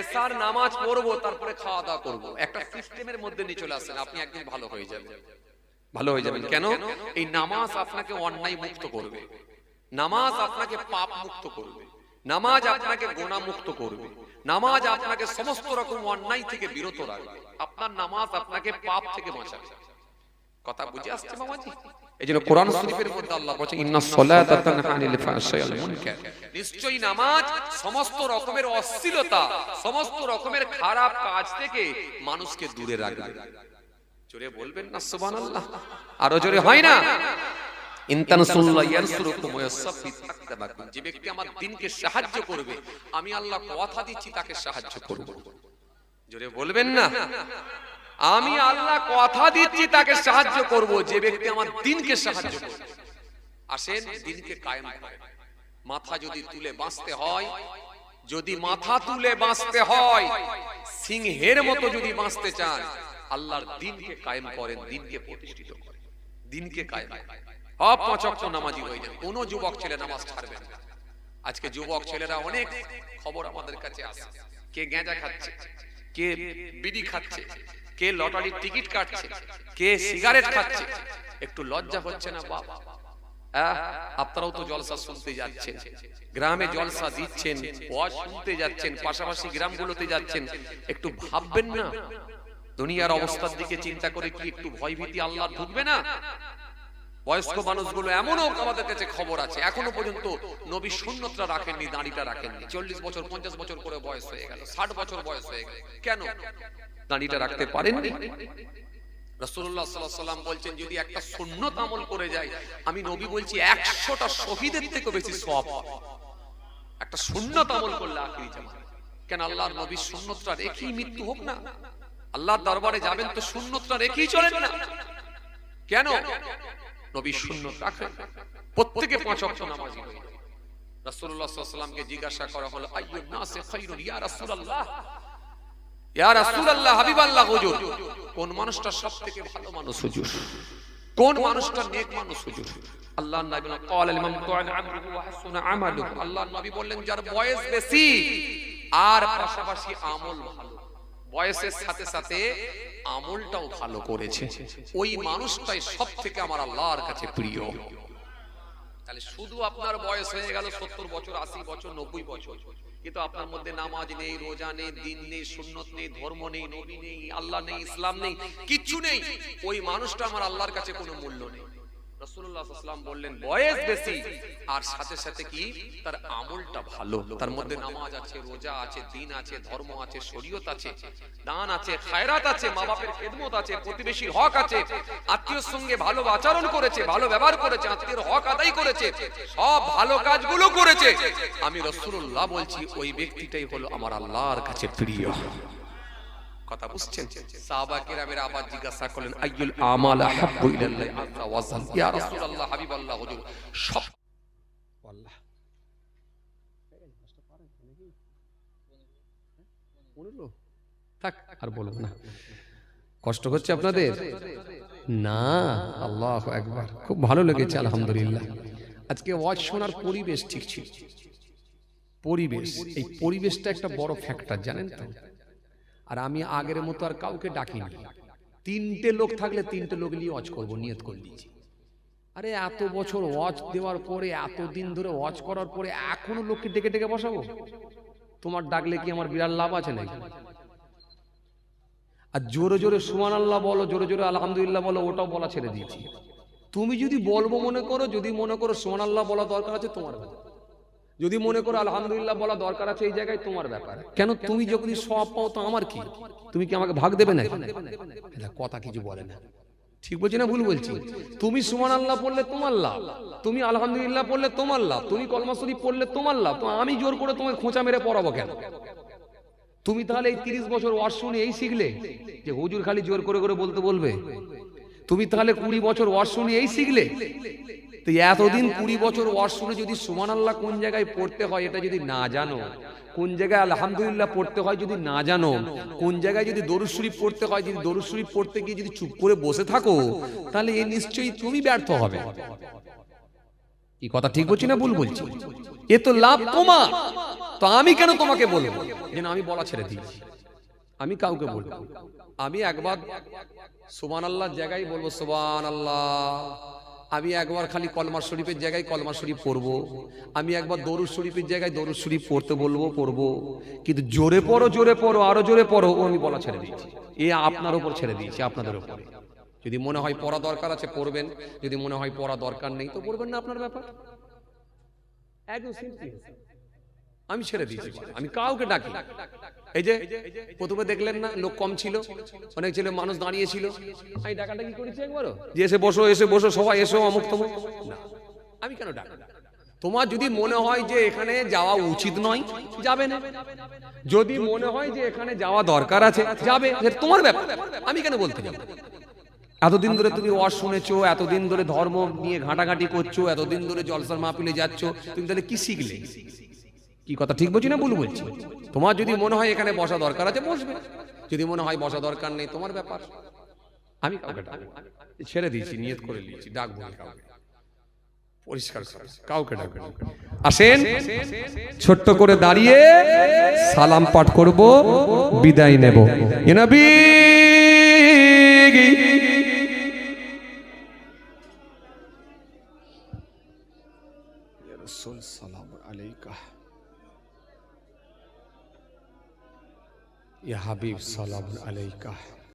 এশার নামাজ পড়বো, তারপরে খাওয়া দাওয়া করবো। একটা সিস্টেমের মধ্যে নিয়ে চলে আসেন, আপনি একদিন ভালো হয়ে যাবেন। ভালো হয়ে যাবেন কেন? এই নামাজ আপনাকে অন্যায় মুক্ত করবে, নামাজ আপনাকে পাপ মুক্ত করবে, নামাজ আপনাকে গুনাহ মুক্ত করবে, নামাজ আপনাকে সমস্ত রকম অন্যায় থেকে বিরত রাখবে। আপনার নামাজ আপনাকে পাপ থেকে বাঁচাবে। কথা বুঝে আসছে বাবাজি? এইজন্য কোরআন শরীফের মধ্যে আল্লাহ বলেছেন, ইন্নাস সালাতা তানহা আনিল ফাহশাই ওয়াল মুনকার। নিশ্চয়ই নামাজ সমস্ত রকমের অশ্লীলতা, সমস্ত রকমের খারাপ কাজ থেকে মানুষকে দূরে রাখবে। জোরে বলবেন না সুবহানাল্লাহ? আরো জোরে হয় না? ইনতানসুল্লাহ ইয়ানসুরুকুম ওয়া ইয়াসাব্বিত আকদামাকুম। যে ব্যক্তি আমার দ্বীনকে সাহায্য করবে, আমি আল্লাহ কথা দিচ্ছি তাকে সাহায্য করব। জোরে বলবেন না? আমি আল্লাহ কথা দিচ্ছি তাকে সাহায্য করব, যে ব্যক্তি আমার দ্বীনকে সাহায্য করবে। আসেন দ্বীনকে কায়েম করেন। মাথা যদি তুলে বাঁচতে হয়, যদি মাথা তুলে বাঁচতে হয়, সিংহের মতো যদি বাঁচতে চান, আল্লাহর দ্বীনকে কায়েম করেন, দ্বীনকে প্রতিষ্ঠিত করেন, দ্বীনকে কায়েম করেন। সব পাঁচ ওয়াক্ত নামাজি হয়ে যান। কোন যুবক ছেলে নামাজ ছাড়বেন না। আজকে যুবক ছেলেরা অনেক খবর আমাদের কাছে আসে, কে গাঁজা খাচ্ছে, কে বিড়ি খাচ্ছে, কে লটারির টিকিট কাটছে, কে সিগারেট খাচ্ছে। একটু লজ্জা হচ্ছে না বাবা? আপনারাও তো জলসা শুনতে যাচ্ছেন, গ্রামে জলসা দিচ্ছেন, ওয়াজ শুনতে যাচ্ছেন, পাশাপাশি গ্রামগুলোতে যাচ্ছেন। একটু ভাববেন না দুনিয়ার অবস্থার দিকে চিন্তা করে কি একটু ভয় ভীতি আল্লাহ ঢুকবে না? বয়স্ক মানুষগুলো এমনও আমাদের কাছে খবর আছে এখনো পর্যন্ত নবী সুন্নতটা রাখেননি, দাড়িটা রাখেননি। 40 বছর 50 বছর করে বয়স হয়ে গেল, 60 বছর বয়স হয়ে গেল, কেন দাড়িটা রাখতে পারেননি? রাসূলুল্লাহ সাল্লাল্লাহু আলাইহি ওয়াসাল্লাম বলছেন, যদি একটা সুন্নত আমল করে যায়, আমি নবী বলছি 100টা শহীদের থেকে বেশি সওয়াব পাবে। একটা সুন্নত আমল করলে আখিরি জামানে। কেন আল্লাহর নবীর সুন্নতটা রেখেই মৃত্যু হোক না? আল্লাহর দরবারে যাবেন তো সুন্নতটা রেখেই চলেন না কেন? নবীর সুন্নত রাখেন, প্রত্যেকে 5 ওয়াক্ত নামাজি হয়ে যায়। রাসূলুল্লাহ সাল্লাল্লাহু আলাইহি ওয়াসাল্লামকে জিজ্ঞাসা করা হলো, আইয়ুন নাসি খায়রুন ইয়া রাসূলুল্লাহ, ইয়া রাসূলুল্লাহ, হাবিবাল্লাহ, হুজুর কোন মানুষটা সবথেকে ভালো মানুষ হুজুর? কোন মানুষটা নেক মানুষ হুজুর? আল্লাহর নবী বলেন ক্বাল আল ইমাম তুআন আমরুহু ওয়া হাসুনা আমালুহু। আল্লাহর নবী বললেন যার বয়স বেশি আর পাশাপাশি আমল ভালো, বয়সের সাথে সাথে আমলটাও ভালো করেছে, ওই মানুষটাই সবথেকে আমার আল্লাহর কাছে প্রিয়। তাহলে শুধু আপনার বয়স হয়ে গেল 70 বছর, 80 বছর, 90 বছর, কিন্তু আপনার মধ্যে নামাজ নেই, রোজা নেই, দিন নেই, সুন্নত নেই, ধর্ম নেই, নবী নেই, আল্লাহ নেই, ইসলাম নেই, কিচ্ছু নেই, ওই মানুষটা আমার আল্লাহর কাছে কোনো মূল্য নেই। রাসূলুল্লাহ সাল্লাল্লাহু আলাইহি ওয়াসাল্লাম বললেন বয়স বেশি আর সাথে সাথে কি তার আমলটা ভালো, তার মধ্যে নামাজ আছে, রোজা আছে, দিন আছে, ধর্ম আছে, শরীয়ত আছে, দান আছে, খায়রাত আছে, মা বাপের খেদমত আছে, প্রতিবেশীর হক আছে, আত্মীয়র সঙ্গে ভালো আচরণ করেছে, ভালো ব্যবহার করেছে, আত্মীয়র হক আদায় করেছে, সব ভালো কাজগুলো করেছে। আমি রাসূলুল্লাহ বলছি ওই ব্যক্তিটাই হলো আমার আল্লাহর কাছে প্রিয়। কথা বুঝছেন? সাহাবা কেরামের আবার জিজ্ঞাসা করলেন আইয়ুল আমাল আহাব্বু ইলাল্লাহি আযজা ওয়া জাল, ইয়া রাসূলুল্লাহ, হাবিবাল্লাহ, হুজুর সব আল্লাহ থাক আর বলুন না, কষ্ট হচ্ছে আপনাদের না? আল্লাহু আকবার, খুব ভালো লেগেছে আলহামদুলিল্লাহ। আজকে ওয়াজ শোনার পরিবেশ ঠিক ছিল, পরিবেশ, এই পরিবেশটা একটা বড় ফ্যাক্টর জানেন তো। আর আমি আগের মতো আর কাউকে ডাকিনি, 3টে লোক থাকলে 3টে লোক নিয়ে ওয়াজ করবো নিয়ত করে নিয়েছি। আরে এত বছর ওয়াজ দেওয়ার পরে, এত দিন ধরে ওয়াজ করার পরে এখনো লোককে ডেকে ডেকে বসাবো? তোমার ডাকলে কি আমার বিরাট লাভ আছে নাকি? আর জোরে জোরে সুবহানাল্লাহ বলো, জোরে জোরে আলহামদুলিল্লাহ বলো, ওটাও বলা ছেড়ে দিয়েছি। তুমি যদি বলবো মনে করো, যদি মনে করো সুবহানাল্লাহ বলা দরকার আছে তোমার ব্যাপার, যদি মনে করো আলহামদুলিল্লাহ বলা দরকার আছে এই জায়গায় তোমার ব্যাপার। কেন? তুমি যখন সব পাও তো আমার কি? তুমি কি আমাকে ভাগ দেবে না? কথা কিছু বলে না, ঠিক বলছি না ভুল বলছি? তুমি সুবহানাল্লাহ পড়লে তোমার লাভ, তুমি আলহামদুলিল্লাহ পড়লে তোমার লাভ, তুমি কলমা শরীফ পড়লে তোমার লাভ, তো আমি জোর করে তোমাকে খোঁচা মেরে পড়াবো কেন? তুমি তাহলে এই 30 বছর ওয়াজ শুনে এই শিখলে যে হুজুর খালি জোর করে করে বলতে বলবে? তুমি তাহলে 20 বছর ওয়াজ শুনে এই শিখলে? তো এতদিন 20 বছর ওয়াজ শুনে যদি সুবহানাল্লাহ কোন জায়গায় পড়তে হয় এটা যদি না জানো, কোন জায়গায় আলহামদুলিল্লাহ পড়তে হয় যদি না জানো, কোন জায়গায় যদি দরুদ শরীফ পড়তে হয়, যদি দরুদ শরীফ পড়তে গিয়ে যদি চুপ করে বসে থাকো, তাহলে এই নিশ্চয়ই তুমি ব্যর্থ হবে। কি কথা ঠিক বলছি না ভুল বলছি? এ তো লাভ তোমার, তো আমি কেন তোমাকে বলবো? যেন আমি বলা ছেড়ে দিয়েছি, আমি কাউকে বলবো। আমি একবার সুবহানাল্লাহর জায়গায় বলবো সুবহানাল্লাহ, আমি একবার খালি কলমা শরীফের জায়গায় কলমা শরীফ পড়বো, আমি একবার দরুদ শরীফের জায়গায় দরুদ শরীফ পড়তে বলবো, পড়বো, কিন্তু জোরে পড়ো, আরো জোরে পড়ো, ও আমি বলা ছেড়ে দিয়েছি। এ আপনার উপর ছেড়ে দিয়েছি, আপনাদের উপরে। যদি মনে হয় পড়া দরকার আছে পড়বেন, যদি মনে হয় পড়া দরকার নেই তো পড়বেন না, আপনার ব্যাপার। একদম সিম্পল, আমি ছেড়ে দিয়েছি, আমি কাউকে ডাকি। এই যে প্রথমে দেখলেন না লোক কম ছিল, অনেক ছেলে মানুষ দাঁড়িয়ে ছিল, আমি ডাকাডাকি করেছি একবারও যে এসে বসো সবাই এসো অমুক তমুক না, আমি কেন ডাক? তোমার যদি মনে হয় যে এখানে যাওয়া উচিত নয় যাবে না, যদি মনে হয় যে এখানে যাওয়া দরকার আছে যাবে, তোমার ব্যাপার, আমি কেন বলতে যাব? এতদিন ধরে তুমি ওয়াজ শুনেছো, এতদিন ধরে ধর্ম নিয়ে ঘাটাঘাটি করছো, এতদিন ধরে জলসার মাহফিলে যাচ্ছ, তুমি তাহলে কি শিখলে? কি কথা ঠিক বলছি না ভুল বলছি? তোমার যদি মনে হয় এখানে বসা দরকার আছে বসবে, যদি মনে হয় বসা দরকার নেই তোমার ব্যাপার। আমি কাউকে ছেড়ে দিয়েছি, নিয়ত করে নিয়েছি, ডাকবো না কাউকে, পরিষ্কার কাউকে ডাকবো না। আসেন ছোট্ট করে দাঁড়িয়ে সালাম পাঠ করব, বিদায় নেব। ইয়া নবী ইয়া রাসূল সালাম আলাইকা, ইয়া হাবিব সালাম আলাইকা।